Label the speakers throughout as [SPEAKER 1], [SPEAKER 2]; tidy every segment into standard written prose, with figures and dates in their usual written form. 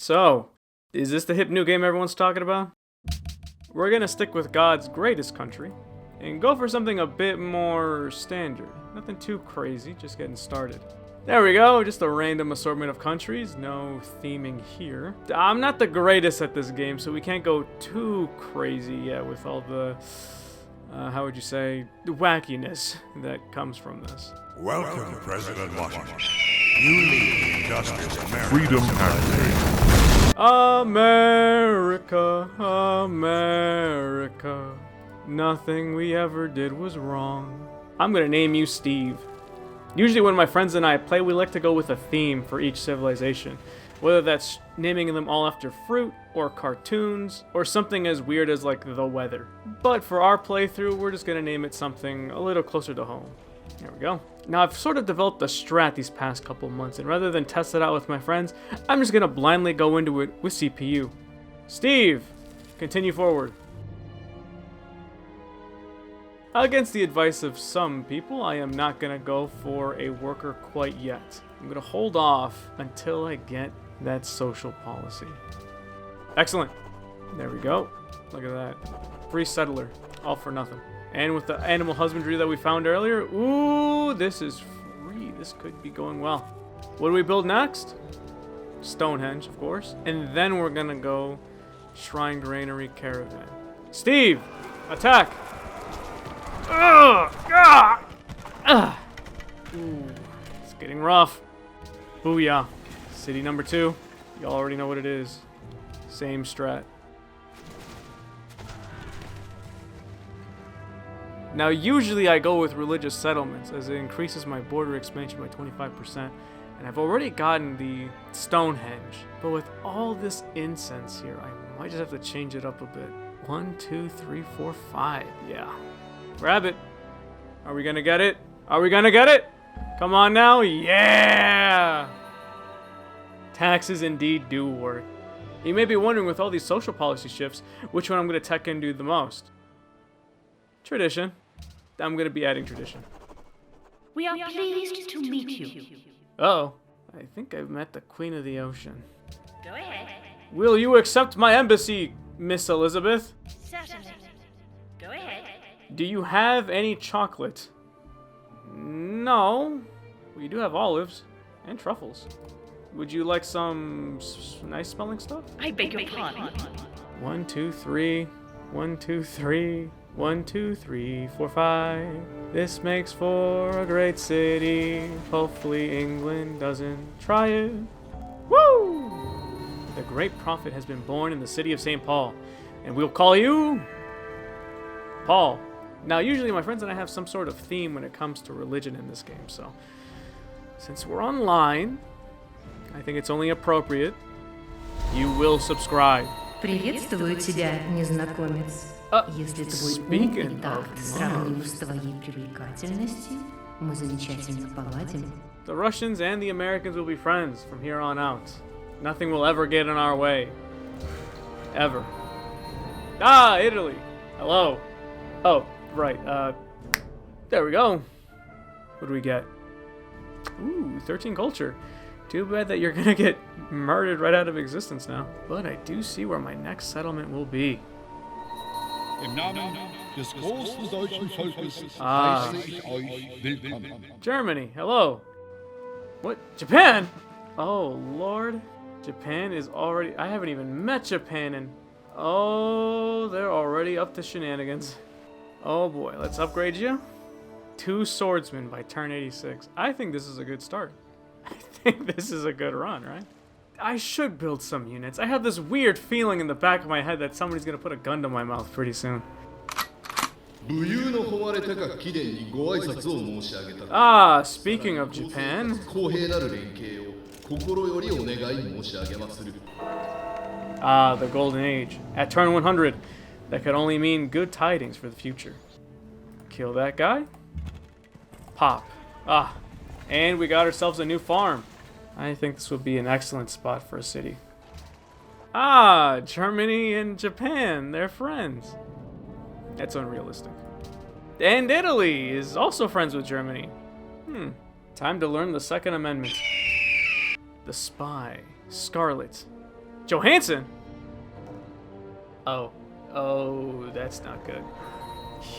[SPEAKER 1] So, is this the hip new game everyone's talking about? We're gonna stick with God's greatest country and go for something a bit more standard. Nothing too crazy, just getting started. There we go, just a random assortment of countries, no theming here. I'm not the greatest at this game, so we can't go too crazy yet with all the, how would you say, the wackiness that comes from this.
[SPEAKER 2] Welcome, President Washington. You lead the industrious America. Freedom and
[SPEAKER 1] America, America. Nothing we ever did was wrong. I'm gonna name you Steve. Usually when my friends and I play, we like to go with a theme for each civilization. Whether that's naming them all after fruit, or cartoons, or something as weird as like the weather. But for our playthrough, we're just gonna name it something a little closer to home. There we go. Now I've sort of developed a strat these past couple months, and rather than test it out with my friends, I'm just gonna blindly go into it with CPU. Steve, continue forward. Against the advice of some people, I am not gonna go for a worker quite yet. I'm gonna hold off until I get that social policy. Excellent. There we go. Look at that. Free settler. All for nothing. And with the animal husbandry that we found earlier, ooh, this is free. This could be going well. What do we build next? Stonehenge, of course. And then we're gonna go Shrine Granary Caravan. Steve, attack! Ugh! Ah! Ugh! Ooh, it's getting rough. Booyah. City number 2. You already know what it is. Same strat. Now, usually I go with religious settlements as it increases my border expansion by 25%, and I've already gotten the Stonehenge. But with all this incense here, I might just have to change it up a bit. 1, 2, 3, 4, 5. Yeah. Grab it. Are we gonna get it? Are we gonna get it? Come on now. Yeah! Taxes indeed do work. You may be wondering with all these social policy shifts, which one I'm gonna tech into the most. Tradition. I'm gonna be adding tradition.
[SPEAKER 3] We are pleased to meet you.
[SPEAKER 1] Uh-oh. I think I've met the Queen of the Ocean.
[SPEAKER 3] Go ahead.
[SPEAKER 1] Will you accept my embassy, Miss Elizabeth?
[SPEAKER 3] Certainly. Go ahead.
[SPEAKER 1] Do you have any chocolate? No. We do have olives and truffles. Would you like some nice smelling stuff?
[SPEAKER 3] I beg your pardon.
[SPEAKER 1] 1, 2, 3. 1, 2, 3. 1, 2, 3, 4, 5. This makes for a great city. Hopefully England doesn't try it. Woo! The great prophet has been born in the city of St. Paul, and we'll call you Paul. Now, usually my friends and I have some sort of theme when it comes to religion in this game, so since we're online, I think it's only appropriate you will subscribe.
[SPEAKER 4] Приветствую тебя, незнакомец. Если твой ум и такт сравним с твоей привлекательностью, мы замечательно поладим.
[SPEAKER 1] The Russians and the Americans will be friends from here on out. Nothing will ever get in our way. Ever. Ah, Italy. Hello. Oh, right. There we go. What do we get? Ooh, 13 culture. Too bad that you're gonna get murdered right out of existence now. But I do see where my next settlement will be.
[SPEAKER 5] Im Namen des großen deutschen Volkes
[SPEAKER 1] Ah.
[SPEAKER 5] heiße ich euch willkommen.
[SPEAKER 1] Germany, hello. What? Japan? Oh, Lord. Japan is already... I haven't even met Japan and... Oh, they're already up to shenanigans. Oh boy, let's upgrade you. 2 swordsmen by turn 86. I think this is a good start. I think this is a good run, right? I should build some units. I have this weird feeling in the back of my head that somebody's gonna put a gun to my mouth pretty soon. Ah, speaking of Japan. Ah, the Golden Age. At turn 100, that could only mean good tidings for the future. Kill that guy. Pop. Ah, and we got ourselves a new farm. I think this would be an excellent spot for a city. Ah, Germany and Japan, they're friends. That's unrealistic. And Italy is also friends with Germany. Time to learn the Second Amendment. The Spy, Scarlet. Johansson? Oh. Oh, that's not good.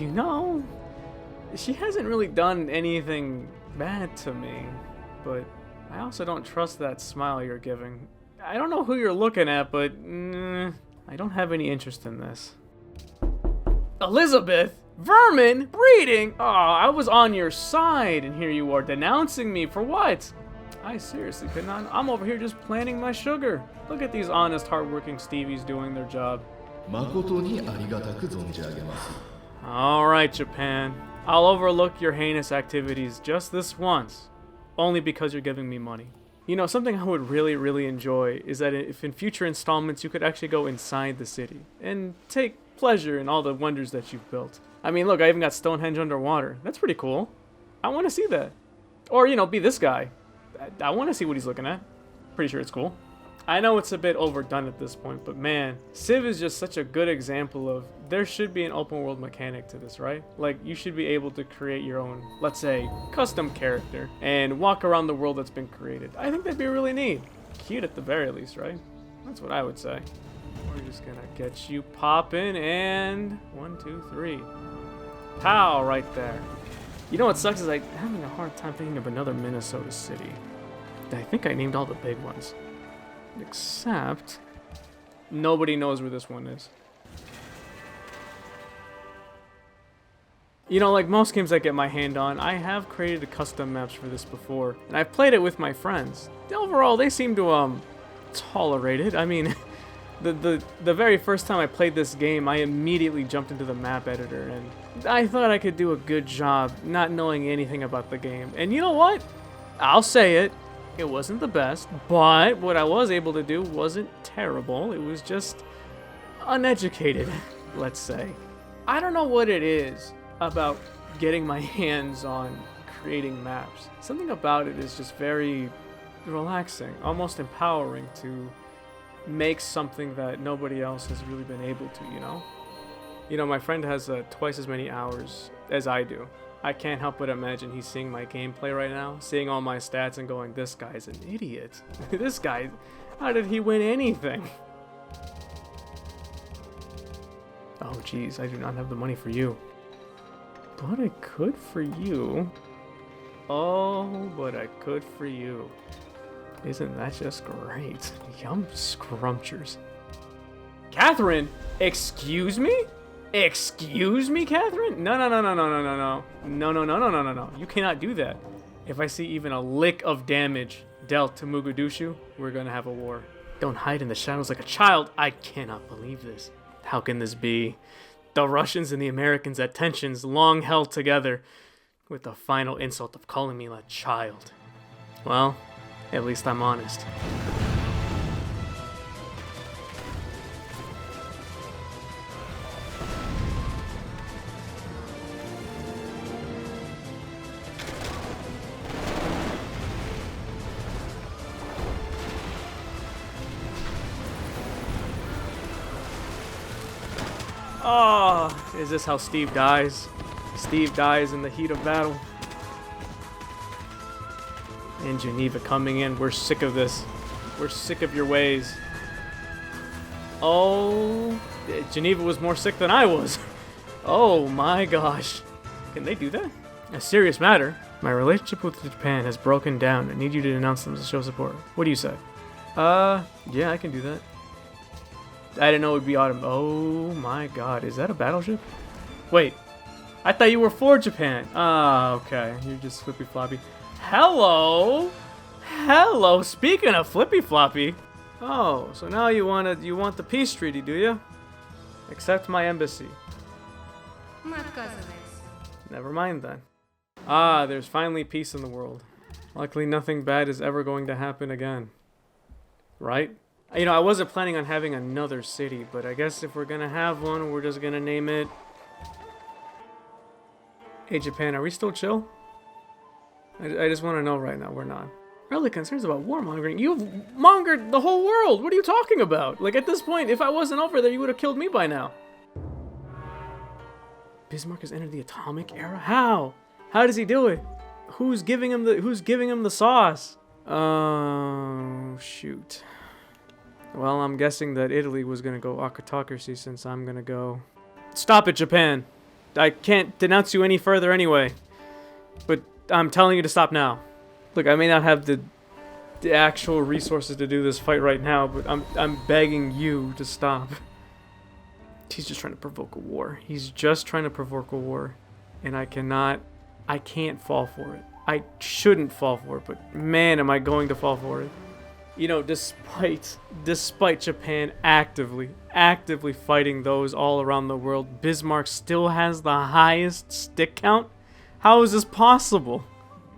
[SPEAKER 1] You know, she hasn't really done anything bad to me, but I also don't trust that smile you're giving. I don't know who you're looking at, but I don't have any interest in this. Elizabeth? Vermin? Breeding? Oh, I was on your side, and here you are denouncing me for what? I seriously could not. I'm over here just planting my sugar. Look at these honest, hardworking Stevies doing their job. Alright, Japan. I'll overlook your heinous activities just this once. Only because you're giving me money. You know, something I would really, really enjoy is that if in future installments you could actually go inside the city and take pleasure in all the wonders that you've built. I mean, look, I even got Stonehenge underwater. That's pretty cool. I want to see that. Or, you know, be this guy. I want to see what he's looking at. Pretty sure it's cool. I know it's a bit overdone at this point, but man, Civ is just such a good example of there should be an open world mechanic to this, right? Like, you should be able to create your own, let's say, custom character and walk around the world that's been created. I think that'd be really neat. Cute at the very least, right? That's what I would say. We're just gonna get you popping and 1, 2, 3. Pow, right there. You know what sucks is I'm having a hard time thinking of another Minnesota city. I think I named all the big ones. Except nobody knows where this one is. You know, like most games I get my hand on, I have created custom maps for this before, and I've played it with my friends. Overall, they seem to tolerate it. I mean, the very first time I played this game, I immediately jumped into the map editor, and I thought I could do a good job not knowing anything about the game. And you know what? I'll say it. It wasn't the best, but what I was able to do wasn't terrible. It was just uneducated, let's say. I don't know what it is about getting my hands on creating maps. Something about it is just very relaxing, almost empowering to make something that nobody else has really been able to, you know? You know, my friend has twice as many hours as I do. I can't help but imagine he's seeing my gameplay right now, seeing all my stats and going, this guy's an idiot. This guy, how did he win anything? Oh geez, I do not have the money for you. But I could for you. Oh, but I could for you. Isn't that just great? Yum scrumptures. Catherine, excuse me? Excuse me, Catherine? No. No. You cannot do that. If I see even a lick of damage dealt to Mogadishu, we're gonna have a war. Don't hide in the shadows like a child. I cannot believe this. How can this be? The Russians and the Americans at tensions long held together, with the final insult of calling me a child. Well, at least I'm honest. Oh, is this how Steve dies? Steve dies in the heat of battle. And Geneva coming in. We're sick of this. We're sick of your ways. Oh, Geneva was more sick than I was. Oh my gosh. Can they do that? A serious matter. My relationship with Japan has broken down. I need you to denounce them to show support. What do you say? Yeah, I can do that. I didn't know it would be autumn. Oh my god, is that a battleship? Wait, I thought you were for Japan. Ah, okay, you're just flippy floppy. Hello, hello. Speaking of flippy floppy, oh, so now you want the peace treaty, do you? Accept my embassy. Never mind then. Ah, there's finally peace in the world. Luckily, nothing bad is ever going to happen again. Right? You know, I wasn't planning on having another city, but I guess if we're gonna have one, we're just gonna name it... Hey, Japan, are we still chill? I just want to know right now, we're not. Really concerns about warmongering? You've mongered the whole world! What are you talking about? Like, at this point, if I wasn't over there, you would have killed me by now. Bismarck has entered the atomic era? How? How does he do it? Who's giving him the sauce? Oh, shoot. Well, I'm guessing that Italy was gonna go autocracy since I'm gonna go... Stop it, Japan! I can't denounce you any further anyway. But I'm telling you to stop now. Look, I may not have the actual resources to do this fight right now, but I'm begging you to stop. He's just trying to provoke a war. He's just trying to provoke a war. And I can't fall for it. I shouldn't fall for it, but man, am I going to fall for it. You know, despite Japan actively fighting those all around the world, Bismarck still has the highest stick count? How is this possible?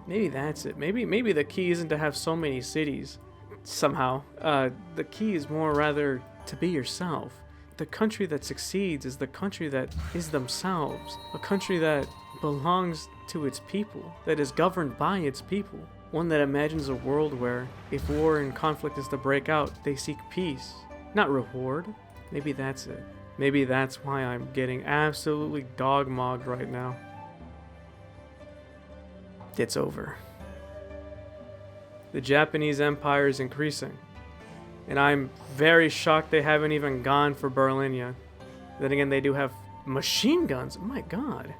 [SPEAKER 1] Maybe that's it. Maybe the key isn't to have so many cities. Somehow. The key is more rather to be yourself. The country that succeeds is the country that is themselves. A country that belongs to its people, that is governed by its people. One that imagines a world where, if war and conflict is to break out, they seek peace, not reward. Maybe that's it. Maybe that's why I'm getting absolutely dog-mogged right now. It's over. The Japanese Empire is increasing. And I'm very shocked they haven't even gone for Berlin yet. Then again, they do have machine guns. Oh my god.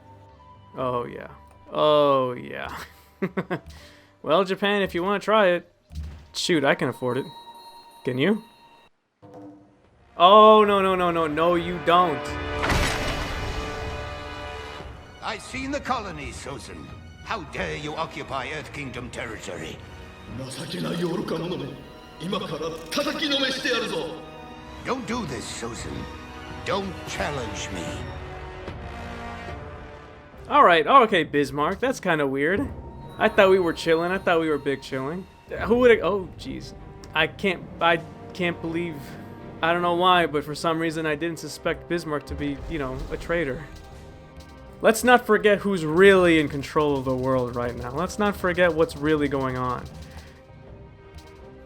[SPEAKER 1] Oh yeah. Oh yeah. Well, Japan, if you want to try it. Shoot, I can afford it. Can you? Oh, no, you don't.
[SPEAKER 6] I've seen the colonies, Susan. How dare you occupy Earth Kingdom territory?
[SPEAKER 5] 情けない愚か者め。今から叩きのめしてやるぞ。
[SPEAKER 6] Don't do this, Susan. Don't challenge me.
[SPEAKER 1] Alright, okay, Bismarck, that's kind of weird. I thought we were chilling, I thought we were big chilling. Who would oh, jeez. I can't believe, I don't know why, but for some reason I didn't suspect Bismarck to be, you know, a traitor. Let's not forget who's really in control of the world right now. Let's not forget what's really going on.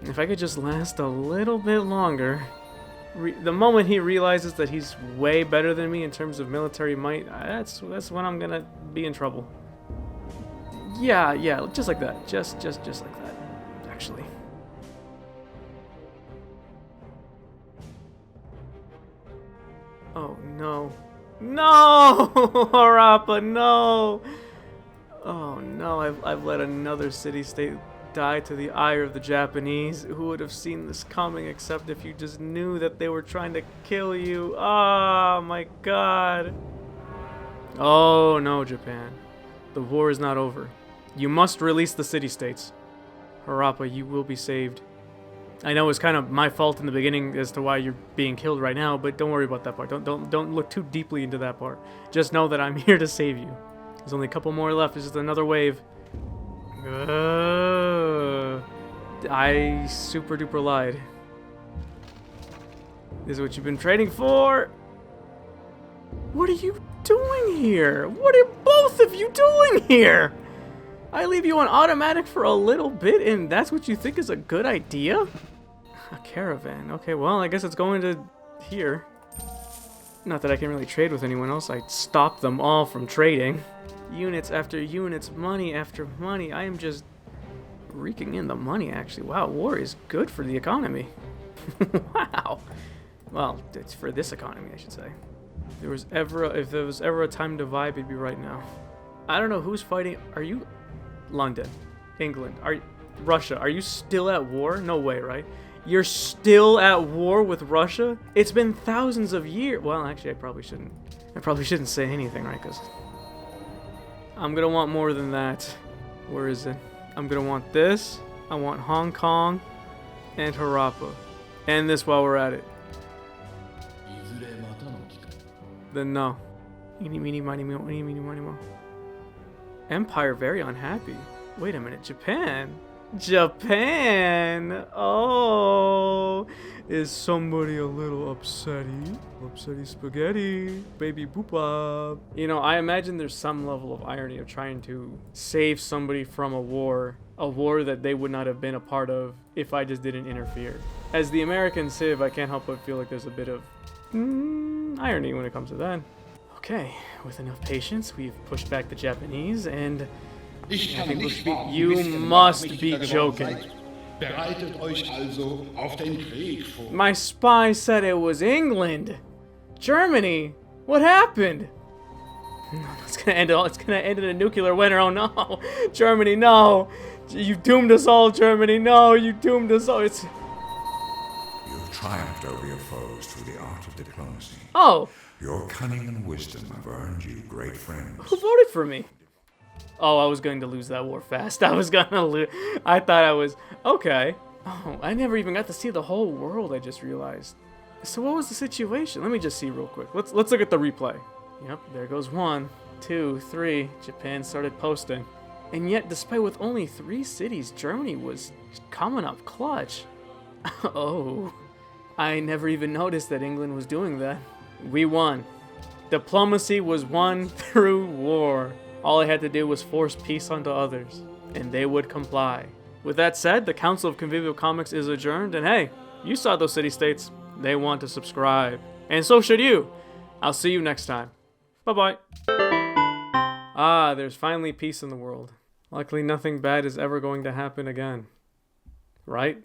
[SPEAKER 1] If I could just last a little bit longer... the moment he realizes that he's way better than me in terms of military might, that's when I'm gonna be in trouble. Yeah, just like that. Just like that, actually. Oh, no. No! Harappa, no! Oh, no, I've let another city-state die to the ire of the Japanese. Who would have seen this coming except if you just knew that they were trying to kill you? Oh my god. Oh no, Japan. The war is not over. You must release the city-states. Harappa, you will be saved. I know it's kind of my fault in the beginning as to why you're being killed right now, but don't worry about that part. Don't look too deeply into that part. Just know that I'm here to save you. There's only a couple more left. It's just another wave. I super duper lied. This is what you've been trading for. What are you doing here? What are both of you doing here? I leave you on automatic for a little bit and that's what you think is a good idea? A caravan. Okay, well, I guess it's going to here. Not that I can really trade with anyone else. I stopped them all from trading. Units after units, money after money. I am just reeking in the money, actually. Wow, war is good for the economy. Wow. Well, it's for this economy, I should say. If there was ever a time to vibe, it'd be right now. I don't know who's fighting. Are you London, England? Russia? Are you still at war? No way, right? You're still at war with Russia? It's been thousands of years. Well, actually, I probably shouldn't say anything, right? Because I'm gonna want more than that. Where is it? I'm gonna want this. I want Hong Kong and Harappa. And this while we're at it. Then no. Eeny, meeny, miny, mo. Eeny, meeny, miny, mo. Empire very unhappy. Wait a minute. Japan? Japan! Oh! Is somebody a little upsetty? Upsetty spaghetti. Baby boop. You know, I imagine there's some level of irony of trying to save somebody from a war that they would not have been a part of if I just didn't interfere. As the American civ, I can't help but feel like there's a bit of irony when it comes to that. Okay, with enough patience, we've pushed back the Japanese, and I think you must be joking.
[SPEAKER 5] Bereitet euch also auf den Krieg vor.
[SPEAKER 1] My spy said it was England. Germany? What happened? It's gonna end in a nuclear winter. Oh no. Germany, no. You doomed us all, Germany. No, you doomed us all. It's...
[SPEAKER 2] You've triumphed over your foes through the art of diplomacy.
[SPEAKER 1] Oh.
[SPEAKER 2] Your cunning and wisdom have earned you great friends.
[SPEAKER 1] Who voted for me? Oh, I was going to lose that war fast. I was gonna lose. I thought I was... Okay. Oh, I never even got to see the whole world, I just realized. So what was the situation? Let me just see real quick. Let's look at the replay. Yep, there goes 1, 2, 3. Japan started posting. And yet, despite with only 3 cities, Germany was coming up clutch. Oh. I never even noticed that England was doing that. We won. Diplomacy was won through war. All I had to do was force peace onto others, and they would comply. With that said, the Council of Convivial Comics is adjourned, and hey, you saw those city-states. They want to subscribe. And so should you. I'll see you next time. Bye-bye. Ah, there's finally peace in the world. Luckily, nothing bad is ever going to happen again. Right?